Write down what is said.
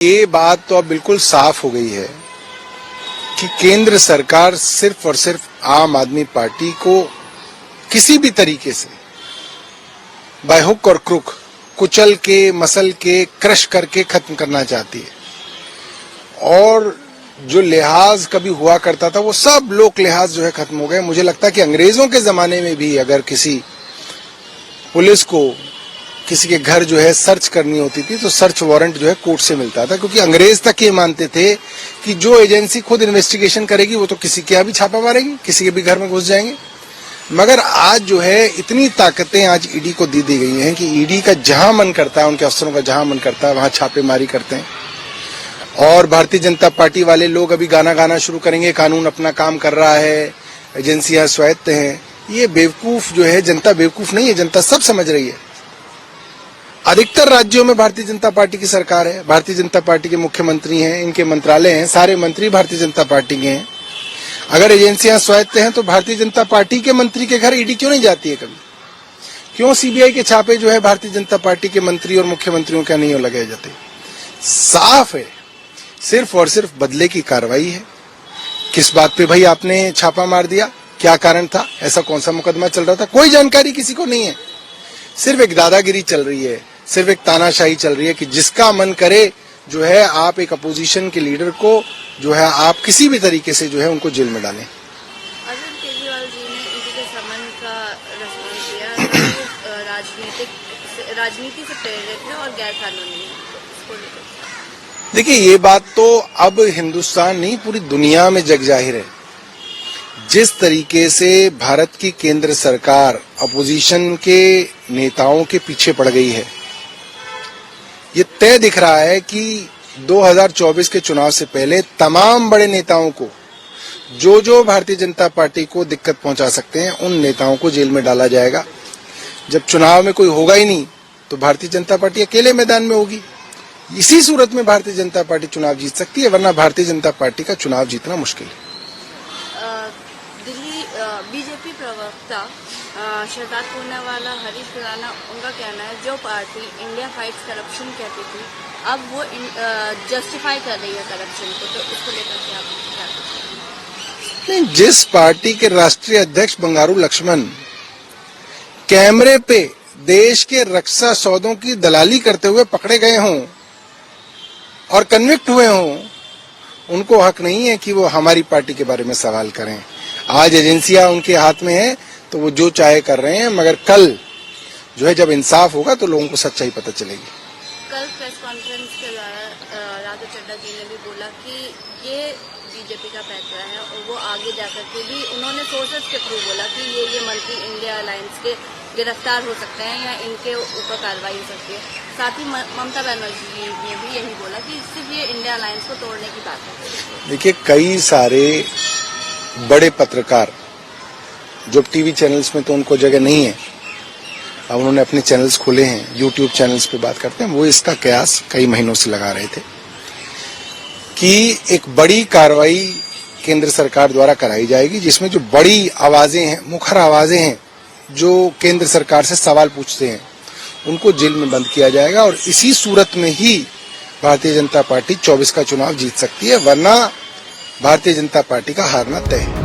ये बात तो अब बिल्कुल साफ हो गई है कि केंद्र सरकार सिर्फ और सिर्फ आम आदमी पार्टी को किसी भी तरीके से बाय हुक और क्रुक कुचल के, मसल के, क्रश करके खत्म करना चाहती है। और जो लिहाज कभी हुआ करता था वो सब लोक लिहाज जो है खत्म हो गए। मुझे लगता है कि अंग्रेजों के जमाने में भी अगर किसी पुलिस को किसी के घर जो है सर्च करनी होती थी तो सर्च वारंट जो है कोर्ट से मिलता था, क्योंकि अंग्रेज तक ये मानते थे कि जो एजेंसी खुद इन्वेस्टिगेशन करेगी वो तो किसी के यहाँ भी छापा मारेगी, किसी के भी घर में घुस जाएंगे। मगर आज जो है इतनी ताकतें आज ईडी को दी गई हैं कि ईडी का जहां मन करता है, उनके अफसरों का जहां मन करता है वहां छापेमारी करते हैं। और भारतीय जनता पार्टी वाले लोग अभी गाना शुरू करेंगे, कानून अपना काम कर रहा है, एजेंसियां स्वायत्त हैं। ये बेवकूफ जो है, जनता बेवकूफ नहीं है, जनता सब समझ रही है। अधिकतर राज्यों में भारतीय जनता पार्टी की सरकार है, भारतीय जनता पार्टी के मुख्यमंत्री हैं, इनके मंत्रालय हैं, सारे मंत्री भारतीय जनता पार्टी के हैं। अगर एजेंसियां स्वायत्त हैं तो भारतीय जनता पार्टी के मंत्री के घर ईडी क्यों नहीं जाती है कभी? क्यों सीबीआई के छापे जो है भारतीय जनता पार्टी के मंत्री और मुख्यमंत्रियों के नहीं लगाए जाते? साफ है, सिर्फ और सिर्फ बदले की कार्रवाई है। किस बात पे भाई आपने छापा मार दिया? क्या कारण था? ऐसा कौन सा मुकदमा चल रहा था? कोई जानकारी किसी को नहीं है। सिर्फ एक दादागिरी चल रही है, सिर्फ एक तानाशाही चल रही है कि जिसका मन करे जो है आप एक अपोजिशन के लीडर को जो है आप किसी भी तरीके से जो है उनको जेल में डालें। अरविंद केजरीवाल जी ने इनके समन का रेस्पॉन्स दिया, राजनीति से प्रेरित है और गैर कानूनी है। देखिए, ये बात तो अब हिंदुस्तान नहीं पूरी दुनिया में जग जाहिर है। जिस तरीके से भारत की केंद्र सरकार अपोजिशन के नेताओं के पीछे पड़ गई है, ये तय दिख रहा है कि 2024 के चुनाव से पहले तमाम बड़े नेताओं को जो भारतीय जनता पार्टी को दिक्कत पहुंचा सकते हैं उन नेताओं को जेल में डाला जाएगा। जब चुनाव में कोई होगा ही नहीं तो भारतीय जनता पार्टी अकेले मैदान में होगी। इसी सूरत में भारतीय जनता पार्टी चुनाव जीत सकती है, वरना भारतीय जनता पार्टी का चुनाव जीतना मुश्किल है। दिल्ली बीजेपी प्रवक्ता शहजाद पूनावाला, हरीश खुराना, उनका कहना है जो पार्टी इंडिया फाइट्स करप्शन कहती थी अब वो जस्टिफाई कर रही है करप्शन को, तो इसको लेकर के आप क्या कहते हैं? नहीं, जिस पार्टी के राष्ट्रीय अध्यक्ष बंगारू लक्ष्मण कैमरे पे देश के रक्षा सौदों की दलाली करते हुए पकड़े गए हों और कन्विक्ट हुए हों, उनको हक नहीं है कि वो हमारी पार्टी के बारे में सवाल करें। आज एजेंसियां उनके हाथ में है तो वो जो चाहे कर रहे हैं, मगर कल जो है जब इंसाफ होगा तो लोगों को सच्चाई पता चलेगी। कल प्रेस कॉन्फ्रेंस के दौरान राघव चड्ढा जी ने भी बोला कि ये बीजेपी का पैतरा है और वो आगे जाकर के भी उन्होंने सोर्सेज के थ्रू बोला कि ये मंत्री इंडिया अलायंस के गिरफ्तार हो सकते हैं या इनके ऊपर कार्रवाई हो सकती है। साथ ही ममता बनर्जी ने भी यही बोला कि सिर्फ ये इंडिया अलायंस को तोड़ने की बात है। देखिए, कई सारे बड़े पत्रकार जो टीवी चैनल्स में तो उनको जगह नहीं है, अब उन्होंने अपने चैनल्स खोले हैं, यूट्यूब चैनल्स पे बात करते हैं, वो इसका कयास कई महीनों से लगा रहे थे कि एक बड़ी कार्रवाई केंद्र सरकार द्वारा कराई जाएगी, जिसमें जो बड़ी आवाजें हैं, मुखर आवाजें हैं, जो केंद्र सरकार से सवाल पूछते हैं, उनको जेल में बंद किया जाएगा। और इसी सूरत में ही भारतीय जनता पार्टी 24 का चुनाव जीत सकती है, वरना भारतीय जनता पार्टी का हारना तय है।